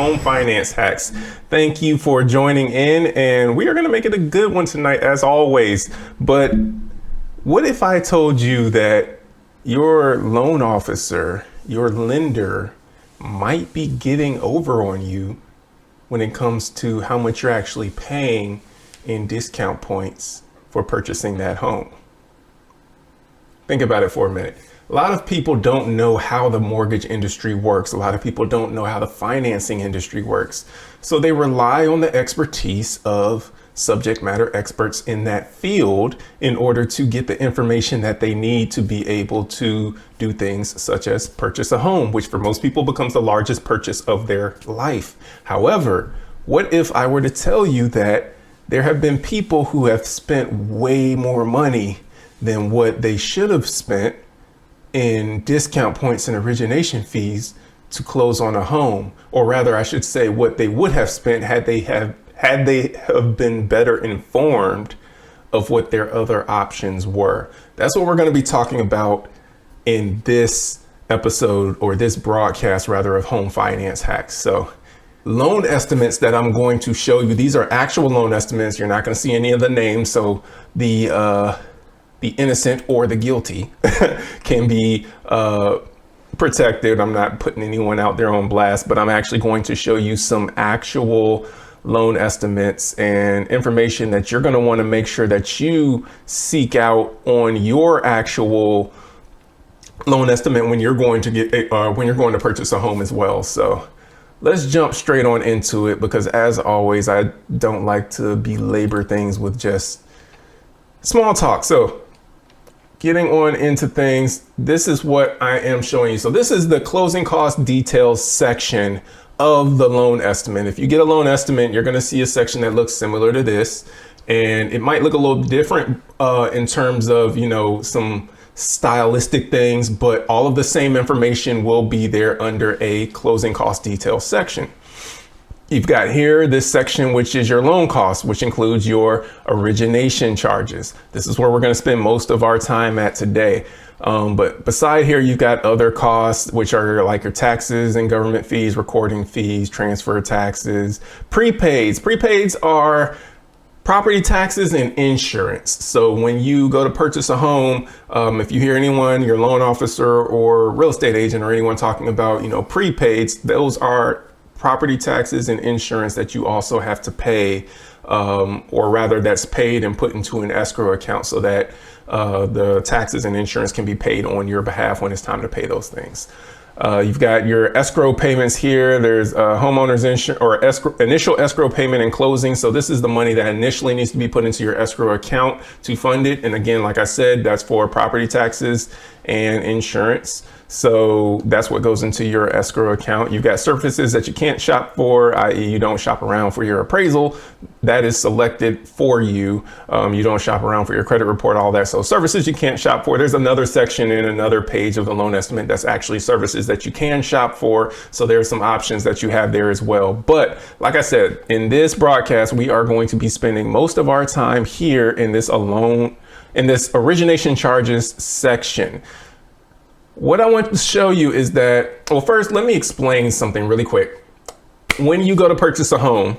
Home Finance Hacks. Thank you for joining in, and we are going to make it a good one tonight as always. But what if I told you that your loan officer, your lender, might be getting over on you when it comes to how much you're actually paying in discount points for purchasing that home? Think about it for a minute. A lot of people don't know how the mortgage industry works. A lot of people don't know how the financing industry works. So they rely on the expertise of subject matter experts in that field in order to get the information that they need to be able to do things such as purchase a home, which for most people becomes the largest purchase of their life. However, what if I were to tell you that there have been people who have spent way more money than what they should have spent in discount points and origination fees to close on a home, or rather I should say what they would have spent had they have been better informed of what their other options were. That's what we're going to be talking about in this episode, or this broadcast rather, of Home Finance Hacks. So loan estimates that I'm going to show you, these are actual loan estimates. You're not going to see any of the names. So the innocent or the guilty can be protected. I'm not putting anyone out there on blast, but I'm actually going to show you some actual loan estimates and information that you're going to want to make sure that you seek out on your actual loan estimate when you're going to purchase a home as well. So let's jump straight on into it, because as always, I don't like to belabor things with just small talk. So getting on into things, this is what I am showing you. So this is the closing cost details section of the loan estimate. If you get a loan estimate, you're going to see a section that looks similar to this, and it might look a little different in terms of, some stylistic things, but all of the same information will be there under a closing cost details section. You've got here this section, which is your loan costs, which includes your origination charges. This is where we're going to spend most of our time at today. But beside here, you've got other costs, which are like your taxes and government fees, recording fees, transfer taxes, prepaids. Prepaids are property taxes and insurance. So when you go to purchase a home, if you hear anyone, your loan officer or real estate agent or anyone talking about, prepaids, those are property taxes and insurance that you also have to pay, or rather that's paid and put into an escrow account so that the taxes and insurance can be paid on your behalf when it's time to pay those things. You've got your escrow payments here. There's homeowner's insurance or initial escrow payment and closing. So this is the money that initially needs to be put into your escrow account to fund it. And again, like I said, that's for property taxes and insurance. So that's what goes into your escrow account. You've got services that you can't shop for, i.e. you don't shop around for your appraisal. That is selected for you. You don't shop around for your credit report, all that. So services you can't shop for. There's another section in another page of the loan estimate that's actually services that you can shop for. So there's some options that you have there as well. But like I said, in this broadcast, we are going to be spending most of our time here in this origination charges section. What I want to show you is that, well, first, let me explain something really quick. When you go to purchase a home,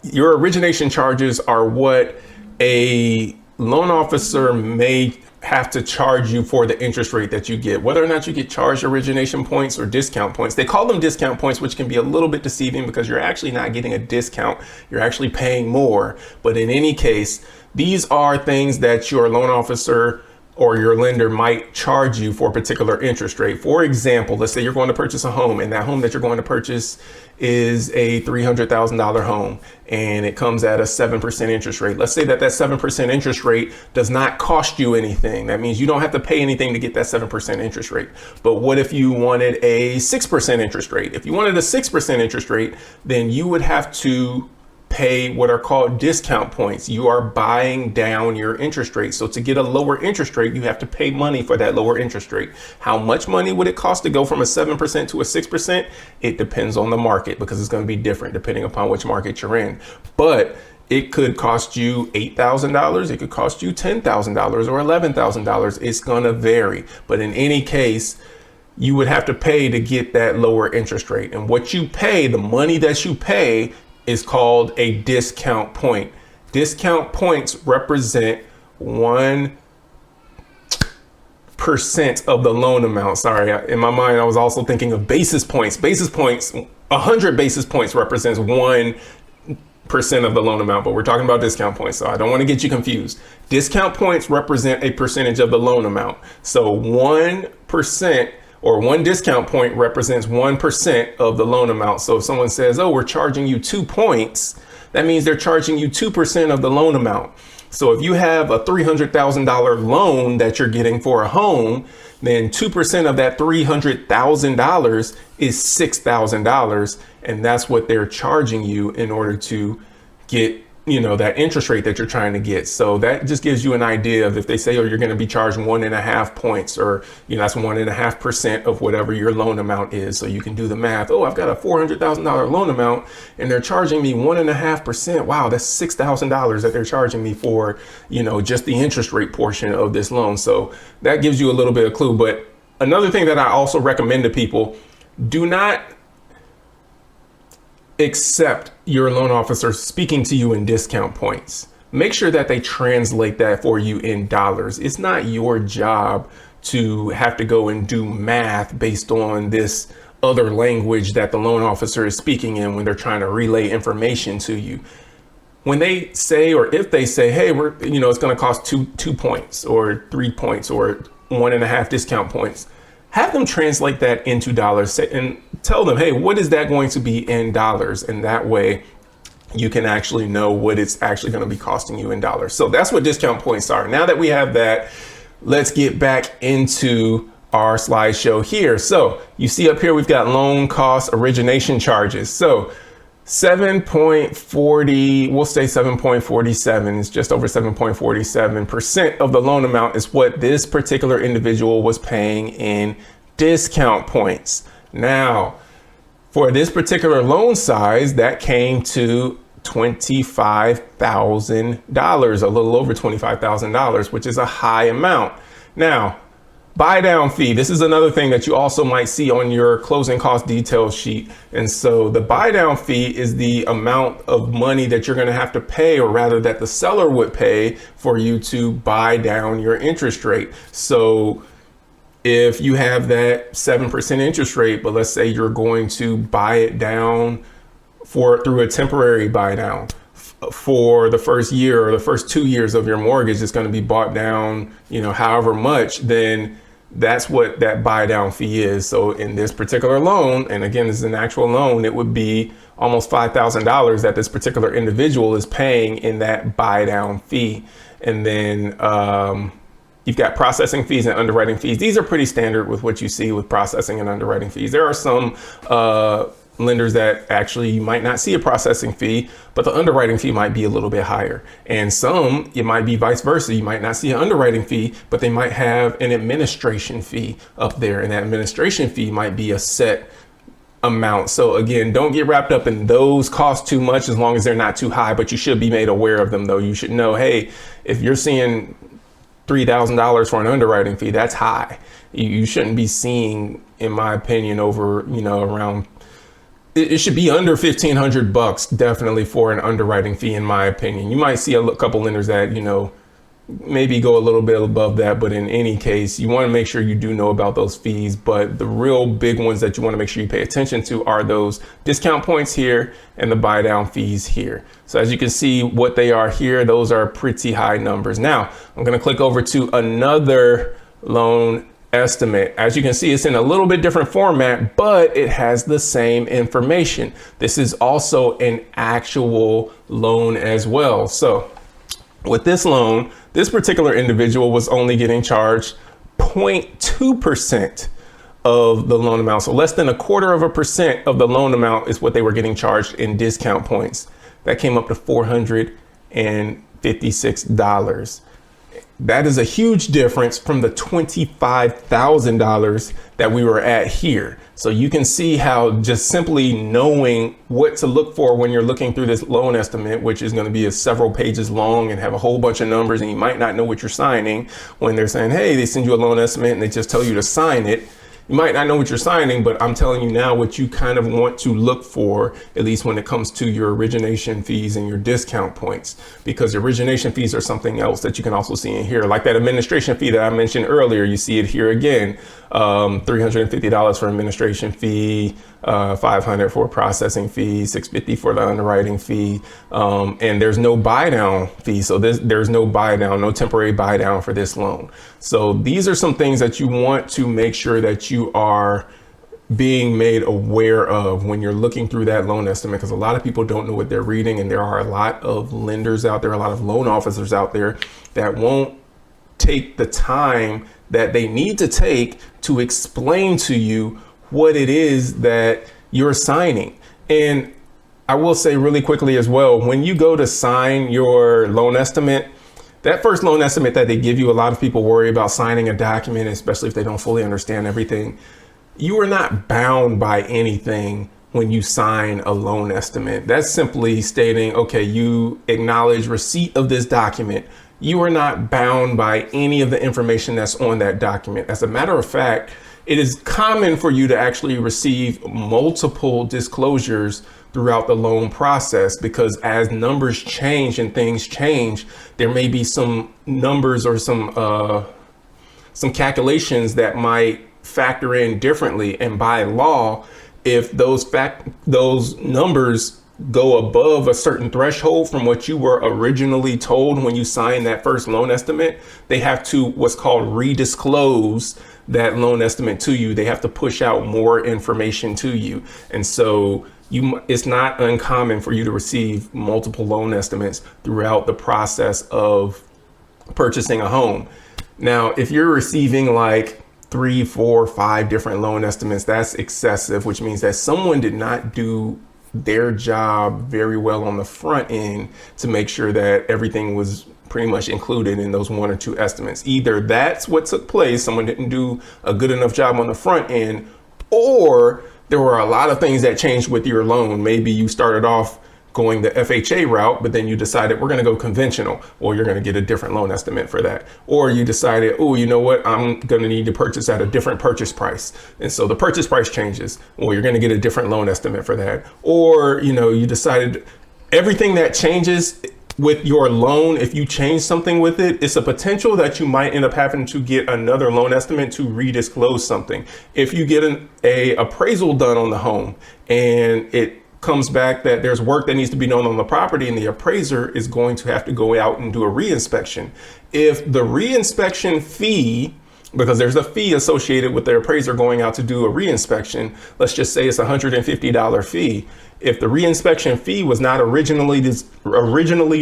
your origination charges are what a loan officer may have to charge you for the interest rate that you get, whether or not you get charged origination points or discount points. They call them discount points, which can be a little bit deceiving because you're actually not getting a discount. You're actually paying more. But in any case, these are things that your loan officer or your lender might charge you for a particular interest rate. For example, let's say you're going to purchase a home, and that home that you're going to purchase is a $300,000 home, and it comes at a 7% interest rate. Let's say that 7% interest rate does not cost you anything. That means you don't have to pay anything to get that 7% interest rate. But what if you wanted a 6% interest rate? If you wanted a 6% interest rate, then you would have to pay what are called discount points. You are buying down your interest rate. So to get a lower interest rate, you have to pay money for that lower interest rate. How much money would it cost to go from a 7% to a 6%? It depends on the market, because it's going to be different depending upon which market you're in. But it could cost you $8,000. It could cost you $10,000 or $11,000. It's going to vary. But in any case, you would have to pay to get that lower interest rate. And what you pay, the money that you pay, is called a discount point. Discount points represent 1% of the loan amount. Sorry, in my mind, I was also thinking of basis points. Basis points, 100 basis points represents 1% of the loan amount, but we're talking about discount points, so I don't want to get you confused. Discount points represent a percentage of the loan amount. So 1% or one discount point represents 1% of the loan amount. So if someone says, oh, we're charging you 2 points, that means they're charging you 2% of the loan amount. So if you have a $300,000 loan that you're getting for a home, then 2% of that $300,000 is $6,000. And that's what they're charging you in order to get, that interest rate that you're trying to get. So that just gives you an idea of if they say, oh, you're going to be charged 1.5 points, or, that's 1.5% of whatever your loan amount is. So you can do the math. Oh, I've got a $400,000 loan amount and they're charging me 1.5%. Wow, that's $6,000 that they're charging me for, just the interest rate portion of this loan. So that gives you a little bit of clue. But another thing that I also recommend to people, do not accept your loan officer speaking to you in discount points. Make sure that they translate that for you in dollars. It's not your job to have to go and do math based on this other language that the loan officer is speaking in when they're trying to relay information to you. When they say, or if they say, hey, it's going to cost two points or 3 points or 1.5 discount points, have them translate that into dollars and tell them, hey, what is that going to be in dollars? And that way you can actually know what it's actually going to be costing you in dollars. So that's what discount points are. Now that we have that, let's get back into our slideshow here. So you see up here, we've got loan cost origination charges. So 7.40, we'll say 7.47, it's just over 7.47% of the loan amount is what this particular individual was paying in discount points. Now, for this particular loan size, that came to $25,000, a little over $25,000, which is a high amount. Now, buy down fee. This is another thing that you also might see on your closing cost detail sheet. And so the buy down fee is the amount of money that you're going to have to pay, or rather that the seller would pay for you to buy down your interest rate. So if you have that 7% interest rate, but let's say you're going to buy it down through a temporary buy down for the first year or the first 2 years of your mortgage, it's going to be bought down, however much, then that's what that buy down fee is. So in this particular loan, and again, this is an actual loan, it would be almost $5,000 that this particular individual is paying in that buy down fee. And then you've got processing fees and underwriting fees. These are pretty standard with what you see with processing and underwriting fees. There are some lenders that actually you might not see a processing fee, but the underwriting fee might be a little bit higher. And some, it might be vice versa. You might not see an underwriting fee, but they might have an administration fee up there. And that administration fee might be a set amount. So again, don't get wrapped up in those costs too much, as long as they're not too high, but you should be made aware of them though. You should know, hey, if you're seeing $3,000 for an underwriting fee, that's high. You shouldn't be seeing, in my opinion, over, around, it should be under $1,500 definitely for an underwriting fee, in my opinion. You might see a couple lenders that, maybe go a little bit above that, but in any case, you want to make sure you do know about those fees. But the real big ones that you want to make sure you pay attention to are those discount points here and the buy down fees here. So as you can see what they are here, those are pretty high numbers. Now I'm going to click over to another loan estimate. As you can see, it's in a little bit different format, but it has the same information. This is also an actual loan as well. So with this loan, this particular individual was only getting charged 0.2% of the loan amount. So less than 0.25% of the loan amount is what they were getting charged in discount points. That came up to $456. That is a huge difference from the $25,000 that we were at here. So you can see how just simply knowing what to look for when you're looking through this loan estimate, which is going to be several pages long and have a whole bunch of numbers, and you might not know what you're signing when they're saying, hey, they send you a loan estimate and they just tell you to sign it. You might not know what you're signing, but I'm telling you now what you kind of want to look for, at least when it comes to your origination fees and your discount points, because origination fees are something else that you can also see in here. Like that administration fee that I mentioned earlier, you see it here again, $350 for administration fee, $500 for a processing fee, $650 for the underwriting fee, and there's no buy down fee. So there's no buy down, no temporary buy down for this loan. So these are some things that you want to make sure that you are being made aware of when you're looking through that loan estimate, because a lot of people don't know what they're reading, and there are a lot of lenders out there, a lot of loan officers out there that won't take the time that they need to take to explain to you what it is that you're signing. And I will say really quickly as well, when you go to sign your loan estimate, that first loan estimate that they give you, a lot of people worry about signing a document, especially if they don't fully understand everything. You are not bound by anything when you sign a loan estimate. That's simply stating, okay, you acknowledge receipt of this document. You are not bound by any of the information that's on that document. As a matter of fact, it is common for you to actually receive multiple disclosures throughout the loan process, because as numbers change and things change, there may be some numbers or some calculations that might factor in differently. And by law, if those numbers go above a certain threshold from what you were originally told when you signed that first loan estimate, they have to what's called redisclose that loan estimate to you. They have to push out more information to you. And so it's not uncommon for you to receive multiple loan estimates throughout the process of purchasing a home. Now, if you're receiving like 3, 4, 5 different loan estimates, that's excessive, which means that someone did not do their job very well on the front end to make sure that everything was pretty much included in those 1 or 2 estimates. Either that's what took place, someone didn't do a good enough job on the front end, or there were a lot of things that changed with your loan. Maybe you started off going the FHA route, but then you decided we're going to go conventional, or you're going to get a different loan estimate for that. Or you decided, oh, you know what, I'm going to need to purchase at a different purchase price. And so the purchase price changes, or you're going to get a different loan estimate for that. Or, you decided everything that changes with your loan, if you change something with it, it's a potential that you might end up having to get another loan estimate to redisclose something. If you get a appraisal done on the home and it comes back that there's work that needs to be done on the property, and the appraiser is going to have to go out and do a reinspection. If the reinspection fee, because there's a fee associated with the appraiser going out to do a reinspection, let's just say it's a $150 fee. If the reinspection fee was not originally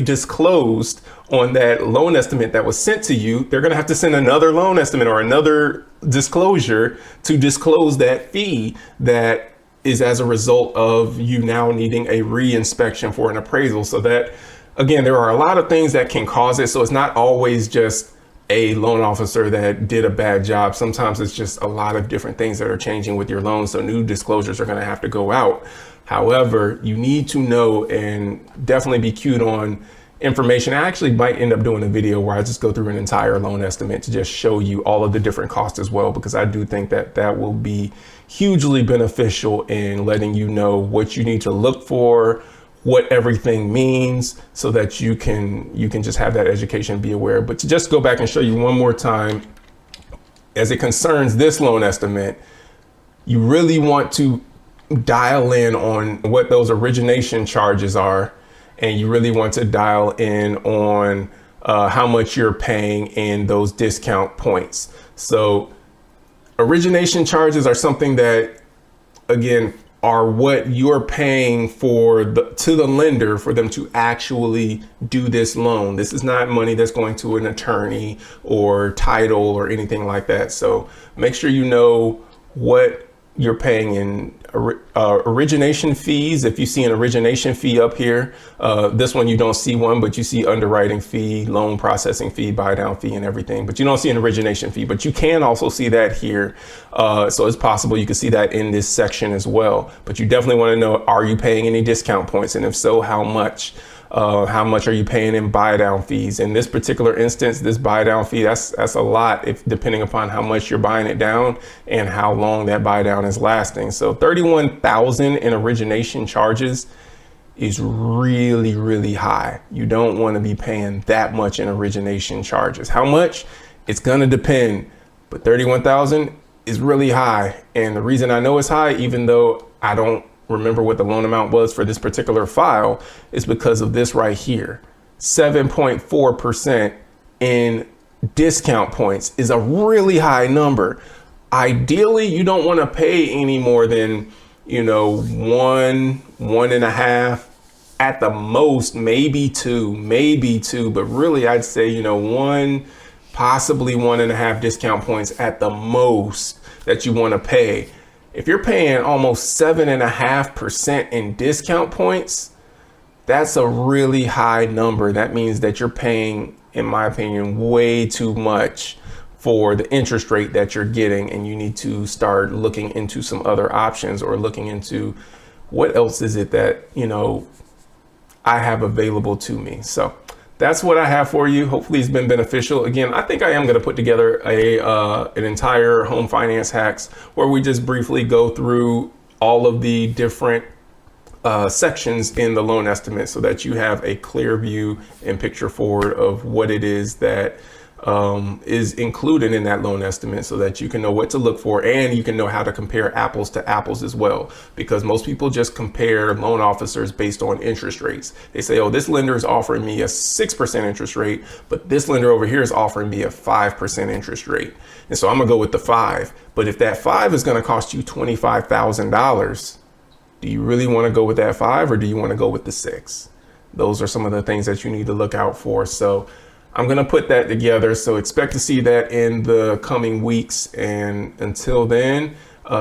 disclosed on that loan estimate that was sent to you, they're going to have to send another loan estimate or another disclosure to disclose that fee that is as a result of you now needing a reinspection for an appraisal. So that, again, there are a lot of things that can cause it. So it's not always just a loan officer that did a bad job. Sometimes it's just a lot of different things that are changing with your loan. So new disclosures are going to have to go out. However, you need to know and definitely be cued on information. I actually might end up doing a video where I just go through an entire loan estimate to just show you all of the different costs as well, because I do think that that will be hugely beneficial in letting you know what you need to look for, what everything means, so that you can just have that education, be aware. But to just go back and show you one more time, as it concerns this loan estimate, you really want to dial in on what those origination charges are, and you really want to dial in on how much you're paying in those discount points. So origination charges are something that, again, are what you're paying to the lender for them to actually do this loan. This is not money that's going to an attorney or title or anything like that. So make sure you know what you're paying in origination fees. If you see an origination fee up here, this one you don't see one, but you see underwriting fee, loan processing fee, buy down fee, and everything. But you don't see an origination fee, but you can also see that here. So it's possible you can see that in this section as well. But you definitely want to know, are you paying any discount points? And if so, how much? How much are you paying in buy down fees? In this particular instance, this buy down fee, that's a lot, if depending upon how much you're buying it down and how long that buy down is lasting. So 31,000 in origination charges is really, really high. You don't want to be paying that much in origination charges. How much? It's going to depend, but 31,000 is really high. And the reason I know it's high, even though I don't remember what the loan amount was for this particular file, is because of this right here. 7.4% in discount points is a really high number. Ideally, you don't want to pay any more than, one and a half, at the most, maybe two, but really I'd say, one, possibly 1.5 discount points at the most that you want to pay. If you're paying almost 7.5% in discount points, that's a really high number. That means that you're paying, in my opinion, way too much for the interest rate that you're getting, and you need to start looking into some other options, or looking into what else is it that, I have available to me. So that's what I have for you. Hopefully it's been beneficial. Again, I think I am going to put together an entire home finance hacks where we just briefly go through all of the different sections in the loan estimate, so that you have a clear view and picture forward of what it is that is included in that loan estimate, so that you can know what to look for, and you can know how to compare apples to apples as well. Because most people just compare loan officers based on interest rates. They say, oh, this lender is offering me a 6% interest rate, but this lender over here is offering me a 5% interest rate. And so I'm gonna go with the 5. But if that 5 is gonna cost you $25,000, do you really wanna go with that 5, or do you wanna go with the 6? Those are some of the things that you need to look out for. So I'm going to put that together. So expect to see that in the coming weeks. And until then,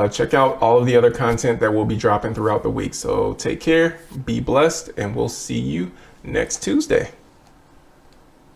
check out all of the other content that will be dropping throughout the week. So take care, be blessed, and we'll see you next Tuesday.